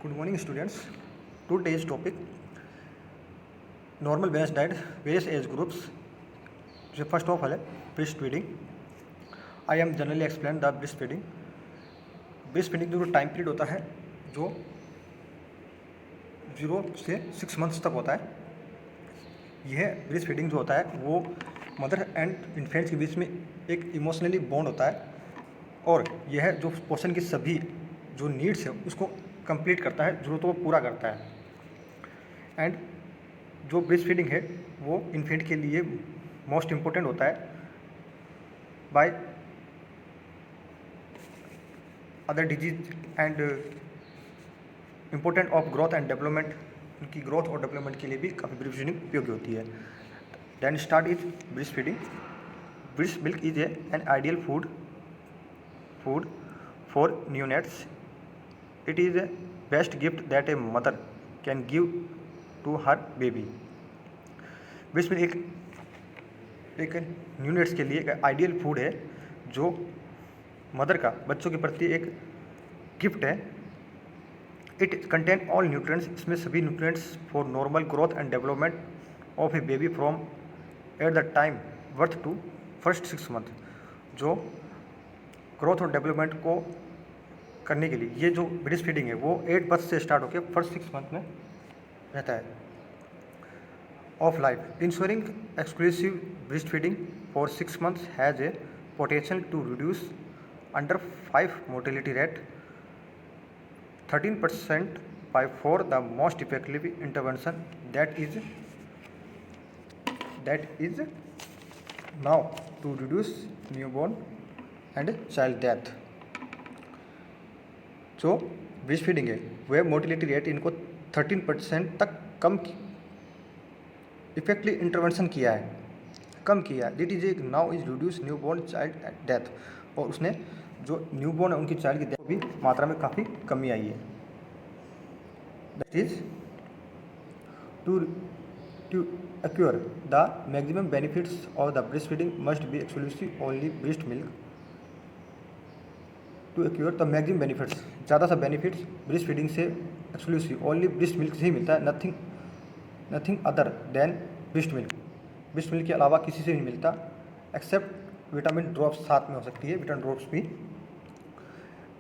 Good morning, students. Today's topic: normal balanced diet, various age groups. जो first of all है breast feeding. I am generally explain the breast feeding. Breast feeding जो time period होता है जो 0 से 6 months तक होता है. यह ब्रेस्ट फीडिंग जो होता है वो मदर एंड इन्फेंट्स के बीच में एक इमोशनली बॉन्ड होता है और यह जो पोषण की सभी जो नीड्स है उसको कंप्लीट करता है, ज़रूरतों को पूरा करता है. एंड जो ब्रेस्ट फीडिंग है वो इन्फेंट के लिए मोस्ट इम्पोर्टेंट होता है by other disease and important of growth and development. उनकी ग्रोथ और डेवलपमेंट के लिए भी काफ़ी ब्रेस्ट फीडिंग उपयोगी होती है. Then start is breast feeding. Breast milk is an ideal food for neonates. It is a best gift that a mother can give to her baby. Breast milk एक neonates के लिए एक ideal food है जो mother का बच्चों के प्रति एक गिफ्ट है. It contain all nutrients. इसमें सभी nutrients for normal growth and development of a baby from at the time birth to first 6 month. जो ग्रोथ और डेवलपमेंट को करने के लिए ये जो ब्रेस्ट फीडिंग है वो 8 बर्थ से स्टार्ट होकर फर्स्ट 6 मंथ में रहता है of life. Ensuring exclusive breast feeding for 6 months has a potential to reduce under 5 mortality rate 13% by for the most effective intervention that is now to reduce newborn and child death. जो breast feeding है वह mortality rate इनको 13% तक कम effective intervention किया है, कम किया है. That is a now is reduce newborn child death. और उसने जो न्यूबॉर्न है उनकी चाइल्ड की डेथ भी मात्रा में काफ़ी कमी आई है. That is to assure the maximum benefits of the breast feeding must be exclusive only breast milk. To assure the maximum benefits, ज़्यादा सा बेनिफिट्स ब्रेस्ट फीडिंग से एक्सक्लूसिव ओनली ब्रेस्ट मिल्क से ही मिलता है. Nothing other than breast milk. Breast milk के अलावा किसी से नहीं मिलता एक्सेप्ट विटामिन ड्रॉप्स. साथ में हो सकती है विटामिन ड्रॉप्स भी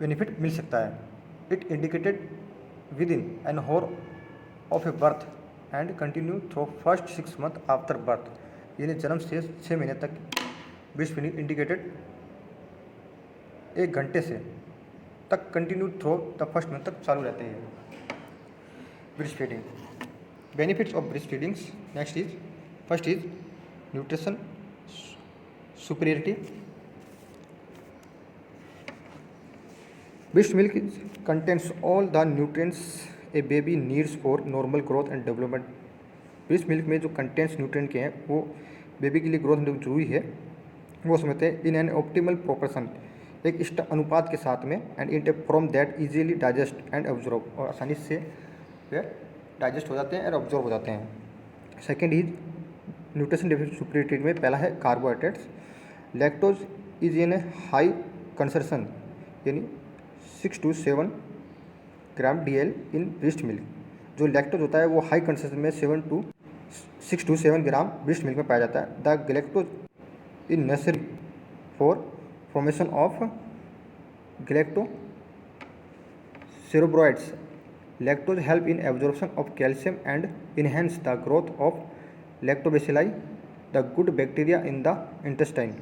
बेनिफिट मिल सकता है. It indicated with in an hour of a birth and continue through first 6 month after birth. यानी जन्म से 6 महीने तक ब्रेस्ट फीडिंग इंडिकेटेड 1 घंटे से तक continue through the first month तक चालू रहते हैं breast feeding. Benefits of breast feedings next is first is nutrition superiority. Breast milk contains all the nutrients A baby needs for normal growth and development. Breast milk में जो contents nutrient के हैं वो baby के लिए growth जरूरी है वो समझते हैं. इन एन ऑप्टिमल प्रोपोर्शन, एक इष्ट अनुपात के साथ में. And it from that easily digest and absorb, और आसानी से वे डाइजेस्ट हो जाते हैं और ऑब्जॉर्व हो जाते हैं. Second is nutrition deficiency superiority में पहला है carbohydrates. Lactose is in high concentration यानी 6 to 7 gram DL in breast milk. जो लैक्टोज होता है वो हाई कंसर्सन में 6 to 7 ग्राम ब्रेस्ट मिल्क में पाया जाता है. The galactose in necessary for formation of galactocerebrosides. Lactose help in absorption of calcium and enhance the growth of lactobacilli the good bacteria in the intestine.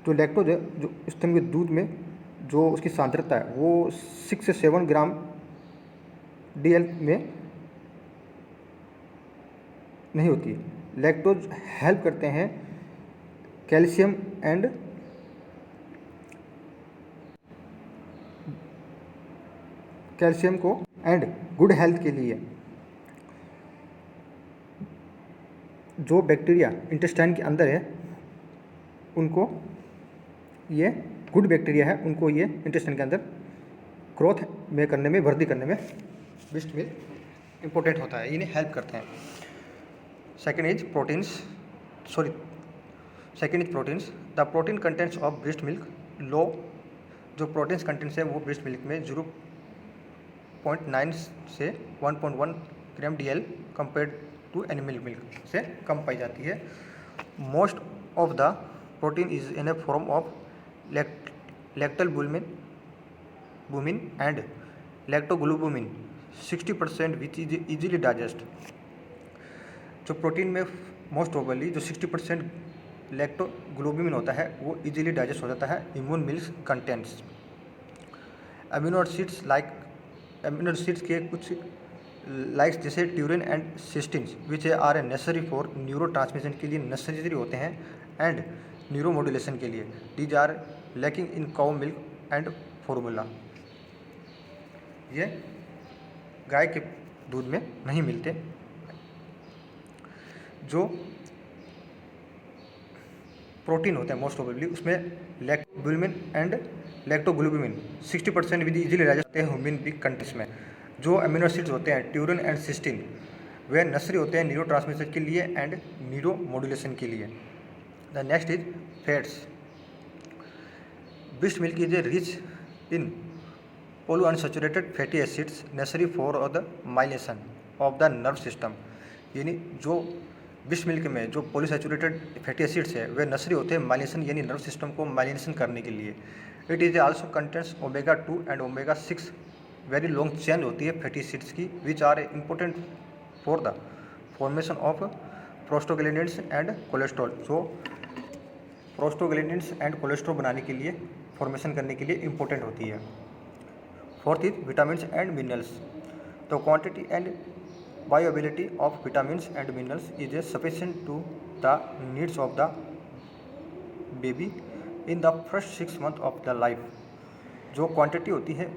जो lactose है जो स्तन के दूध में जो उसकी सांद्रता है वो 6 से 7 ग्राम DL में नहीं होती है. लैक्टोज हेल्प करते हैं कैल्शियम एंड कैल्शियम को एंड गुड हेल्थ के लिए. जो बैक्टीरिया इंटेस्टाइन के अंदर है उनको ये गुड बैक्टीरिया है उनको ये इंटेस्टाइन के अंदर ग्रोथ में करने में वृद्धि करने में ब्रेस्ट मिल्क इम्पोर्टेंट होता है, इन्हें हेल्प करते हैं. Second is proteins. The protein contents of breast milk low. जो प्रोटीन्स कंटेंट्स है वो ब्रेस्ट मिल्क में 0.5 to 0.5 0.9 से 1.1 gram DL compare to animal milk से कम पाई जाती है। Most of the protein is in a form of lactalbumin and lactoglobulin 60% which is easily digest. जो प्रोटीन में मोस्ट प्रोबेबली जो 60% लैक्टोग्लोबुमिन होता है वो इजीली डाइजेस्ट हो जाता है। Immune milk contents amino acids के कुछ लाइक्स जैसे taurine and cystines which are a necessary for neuro transmission के लिए नेसेसरी होते हैं एंड न्यूरो मॉड्यूलेशन के लिए। These are lacking in cow milk and formula. ये गाय के दूध में नहीं मिलते। जो प्रोटीन होते हैं मोस्ट प्रोबेबली उसमें लैक्टोग्लूबिन एंड लैक्टोग्लूबिन 60% विद इजीली डाइजेस्ट होते हैं ह्यूमन बींग कंटेंट्स में। जो अमीनो एसिड्स होते हैं ट्यूरिन एंड सिस्टीन वे नेसेसरी होते हैं न्यूरो ट्रांसमिशन के लिए एंड न्यूरो मॉड्यूलेशन के लिए। The next is fats. Breast milk is a rich in polyunsaturated fatty acids necessary for the myelination of the nerve system. यानी जो ब्रेस्ट मिल्क में जो पॉलीसैचुरेटेड फैटी एसिड्स है वे necessary होते हैं माइलेशन यानी नर्व सिस्टम को माइलेशन करने के लिए। It is also contents omega 2 and omega 6 very long chain होती है फैटी एसिड्स की which are important for the formation of prostaglandins and cholesterol. जो प्रोस्टोग्लैंडिन्स एंड कोलेस्ट्रॉल बनाने के लिए फॉर्मेशन करने के लिए इम्पोर्टेंट होती है। Fourth is vitamin and minerals. The quantity and bioavailability of vitamins and minerals is sufficient to the needs of the baby in the first 6 months of the life. जो quantity होती है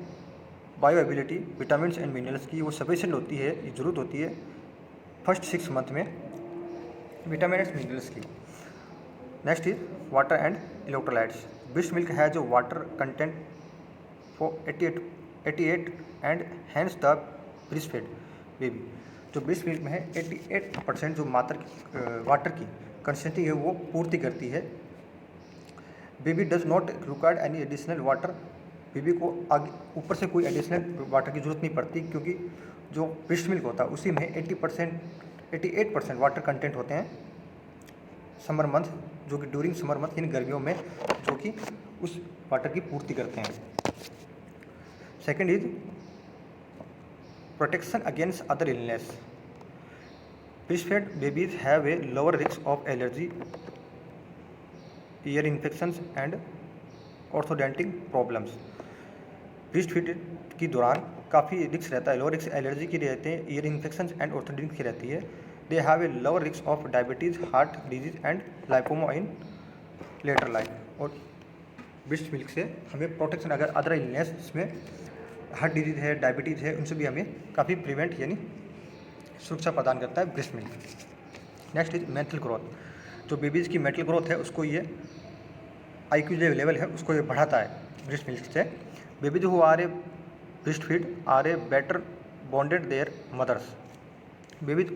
bioavailability vitamins and minerals की वो sufficient होती है, ज़रूरत होती है फर्स्ट 6 months में विटामिन एंड मिनरल्स की। Next is water and electrolytes. Breast milk है जो water content for 88 and hence the breast feed baby. जो ब्रेस्ट मिल्क में है 88% जो वाटर की कंसिस्टेंसी है वो पूर्ति करती है। Baby does not require any additional water. Baby को आगे ऊपर से कोई एडिशनल वाटर की जरूरत नहीं पड़ती क्योंकि जो ब्रेस्ट मिल्क होता है उसी में 88% वाटर कंटेंट होते हैं समर मंथ, जो कि ड्यूरिंग समर मंथ इन गर्मियों में जो कि उस वाटर की पूर्ति करते हैं। Second is protection against other illness. Breastfed babies have a lower risk of allergy, ear infections and orthodontic problems. Breast feed के दौरान काफ़ी रिस्क रहता है, लोअर रिस्क एलर्जी की रहते हैं, ईयर इन्फेक्शंस एंड ऑर्थोडेंटिक की रहती है। They have a lower risk of diabetes, heart disease and lipoma in later life. और ब्रेस्ट मिल्क से हमें प्रोटेक्शन, अगर अदर इलनेस में हार्ट डिजीज है, डायबिटीज़ है, उनसे भी हमें काफ़ी प्रिवेंट यानी सुरक्षा प्रदान करता है breast milk. Next is mental growth. जो बेबीज़ की मेंटल ग्रोथ है उसको ये IQ जो लेवल है उसको ये बढ़ाता है ब्रेस्ट मिल्क से। Babies who are a breast feed are a better bonded their mothers. Babies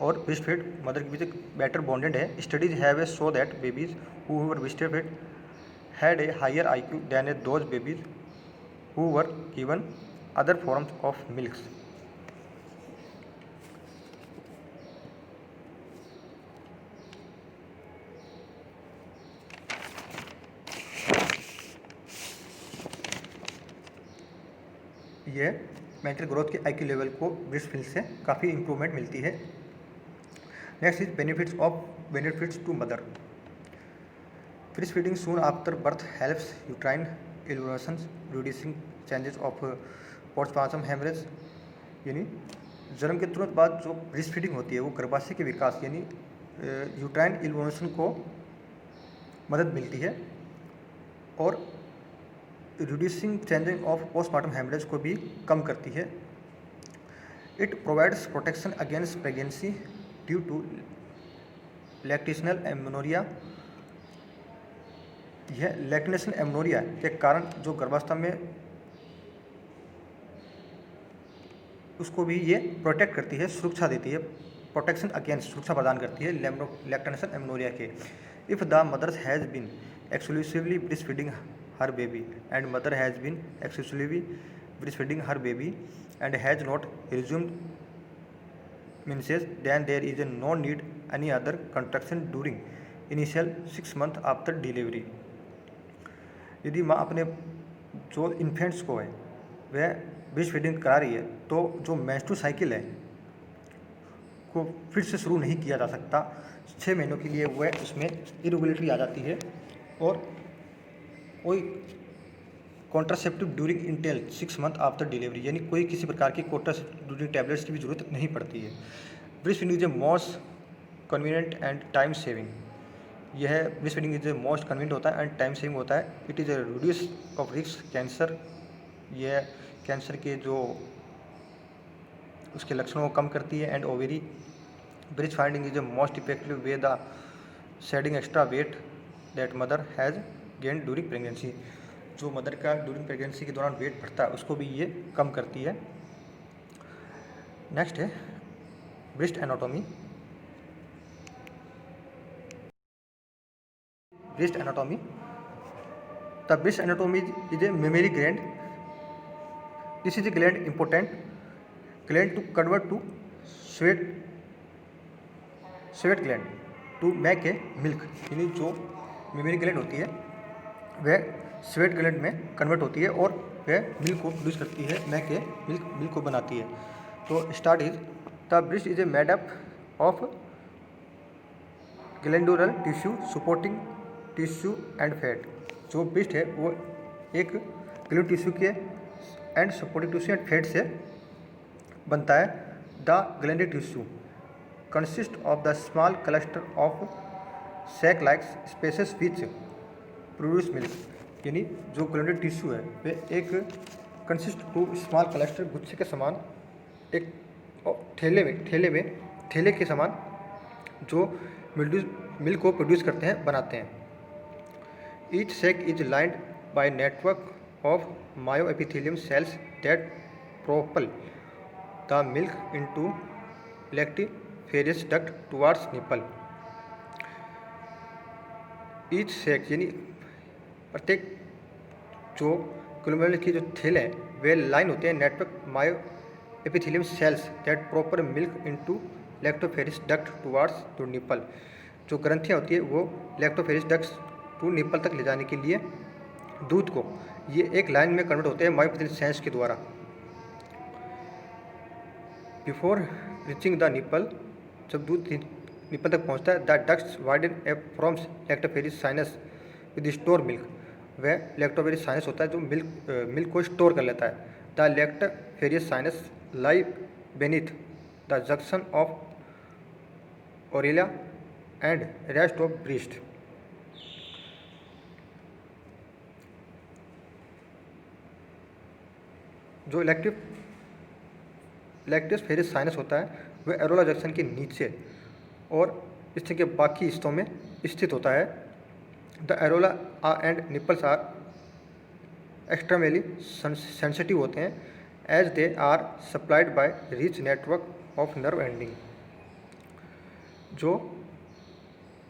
और ब्रेस्ट फीड मदर के बीच बेटर बॉन्डेड है। Studies have a show that babies who were breast feed had a higher IQ than a those babies who were given other forms of milks. ये mental growth के IQ level को breast milk से काफ़ी improvement मिलती है। Next is benefits to mother. Breast feeding soon after birth helps uterine illumination, reducing chances of postmortem haemorrhage. यानी जन्म के तुरंत बाद जो ब्रेस्ट फीडिंग होती है वो गर्भाशय के विकास यानी यूट्राइन इल्यूमिनेशन को मदद मिलती है और reducing chances of postmortem haemorrhage को भी कम करती है। It provides protection against pregnancy due to lactational amenorrhoea. यह लैक्टेशनल एमनोरिया के कारण जो गर्भावस्था में उसको भी ये प्रोटेक्ट करती है, सुरक्षा देती है, प्रोटेक्शन अगेंस्ट सुरक्षा प्रदान करती है लैक्टेशनल एमनोरिया के। If the mother has been exclusively breast feeding her baby and mother has been exclusively breastfeeding her baby and has not resumed menses, then there is no need any other contraction during initial 6 months after delivery. यदि माँ अपने जो infants को है वह breast feeding करा रही है तो जो मेंस्ट्रुअल साइकिल है को फिर से शुरू नहीं किया जा सकता। 6 महीनों के लिए वह उसमें इरेगुलेटरी आ जाती है और कोई contraceptive during Intel 6 month after delivery, यानी कोई किसी प्रकार की कॉन्ट्रासेप्टिव ड्यूरिंग टैबलेट्स की भी जरूरत नहीं पड़ती है। Breast feeding is a most convenient and time saving. यह breast feeding is a most convenient होता है एंड टाइम सेविंग होता है। It is a reduce of risk cancer. यह कैंसर के जो उसके लक्षणों को कम करती है। And ovary breast feeding is a most effective way the shedding extra weight that mother has gain during pregnancy. जो मदर का ड्यूरिंग प्रेगनेंसी के दौरान वेट बढ़ता है उसको भी ये कम करती है। नेक्स्ट है breast anatomy. Breast anatomy, the breast anatomy is a memory gland. This is a gland important gland to convert to sweat gland to make a milk. यानी जो मेमरी ग्लैंड होती है वह स्वेट ग्लैंड में convert होती है और वह मिल्क को प्रोड्यूस करती है, मेक ए मिल्क को बनाती है। तो start is the breast is a made up of glandular tissue supporting tissue and fat. जो ब्रेस्ट है वो एक ग्लैंडुलर टिश्यू के and supporting tissue and fat से बनता है। The glandular tissue consist of the small cluster of sac like spaces which produce milk. यानी जो ग्लैंडुलर टिश्यू है वह एक कंसिस्ट टू स्मॉल क्लस्टर गुच्छे के समान एक थैले के समान जो मिल्क को प्रोड्यूस करते हैं, बनाते हैं। Each sac is lined by network of myoepithelium cells that propel the milk into lactiferous duct towards nipple. Each sac यानी प्रत्येक जो ग्लोमेरुलर की जो थैले हैं वे लाइन होते हैं network myo epithelium cells that proper milk into lactiferous duct towards to nipple. जो ग्रंथियाँ होती है वो लैक्टोफेरिस डक्ट टू निपल तक ले जाने के लिए दूध को ये एक लाइन में कन्वर्ट होते हैं मायोएपिथेलियम सेल्स के द्वारा। बिफोर रीचिंग द निपल, जब दूध निपल तक पहुँचता है, the ducts widen a forms lactiferous sinus with store milk. वह लैक्टोफेरिस साइनस होता है जो मिल्क को स्टोर कर लेता है। The lactiferous sinus lie beneath the junction of areola and rest of breast. जो लैक्टोफेरिस साइनस होता है वह एरोला जंक्शन के नीचे और स्थित के बाकी हिस्सों में स्थित होता है। The areola and nipples are extremely sensitive होते हैं as they are supplied by rich network of nerve ending. जो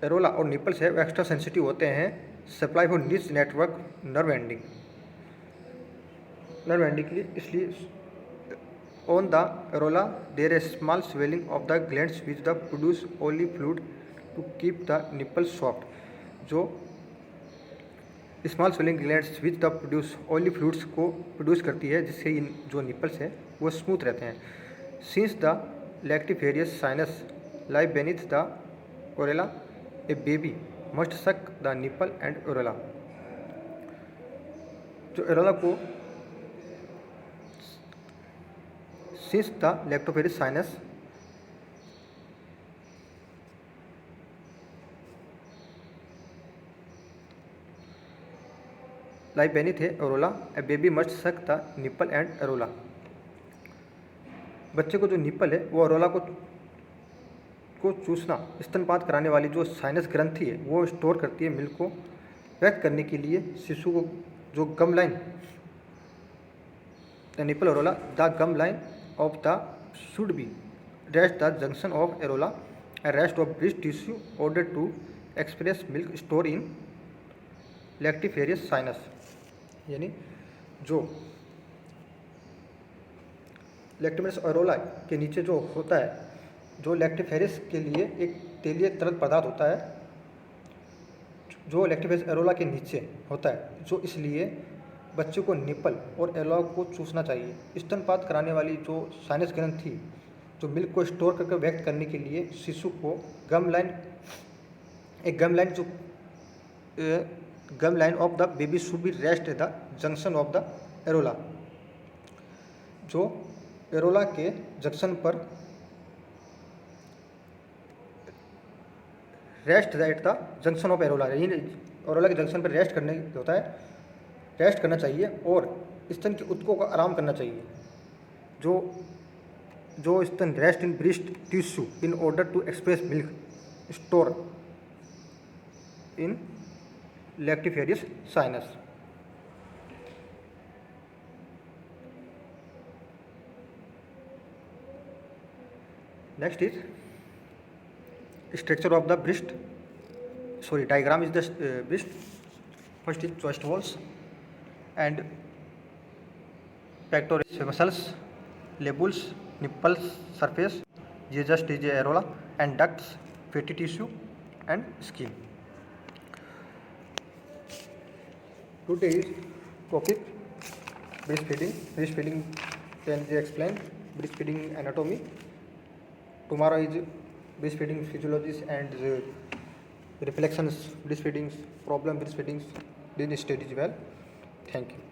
एरोला और निपल्स है वो एक्स्ट्रा सेंसिटिव होते हैं, supply for rich network nerve ending के लिए। इसलिए on the areola there a small swelling of the glands which the produce only fluid to keep the nipple soft. जो small swelling glands which the produce oily fluids को produce करती है जिससे इन जो nipples है वो स्मूथ रहते हैं। Since the lactiferous sinus lie beneath the areola a baby must suck the nipple and areola. जो एरोला को since the lactiferous sinus lie beneath है areola a baby must suck the nipple and areola. बच्चे को जो nipple है वो एरोला को चूसना, स्तनपात कराने वाली जो साइनस ग्रंथि है वो स्टोर करती है मिल्क को व्यक्त करने के लिए शिशु को। जो gum line the nipple areola the gum line of the should be rest the junction of areola and rest of breast tissue order to express milk store in lactiferous sinus. यानी जो लैक्टोमेरिस एरोला के नीचे जो होता है, जो लैक्टिफेरिस के लिए एक तेलीय तरल पदार्थ होता है, जो लैक्टिफेरिस एरोला के नीचे होता है, जो इसलिए बच्चे को निपल और एरोला को चूसना चाहिए। स्तनपान कराने वाली जो साइनस ग्रंथि जो मिल्क को स्टोर करके व्यक्त करने के लिए शिशु को gum line of the baby should be rest at the junction of the areola, जो एरोला के जंक्शन पर rest at the junction of areola, areola के जंक्शन पर रेस्ट करने होता है, रेस्ट करना चाहिए और स्तन के ऊतकों को आराम करना चाहिए। जो स्तन rest in breast tissue in order to express milk store in lactiferous sinus. Next is structure of the breast. Sorry, diagram is the breast. First is chest walls and pectoral muscles, labules, nipples, surface. Just is areola and ducts, fatty tissue and skin. Today is topic breastfeeding. Breastfeeding can be explained. Breastfeeding anatomy. Tomorrow is breastfeeding physiologies and reflections, breastfeeding problem, breastfeeding, then studies well. Thank you.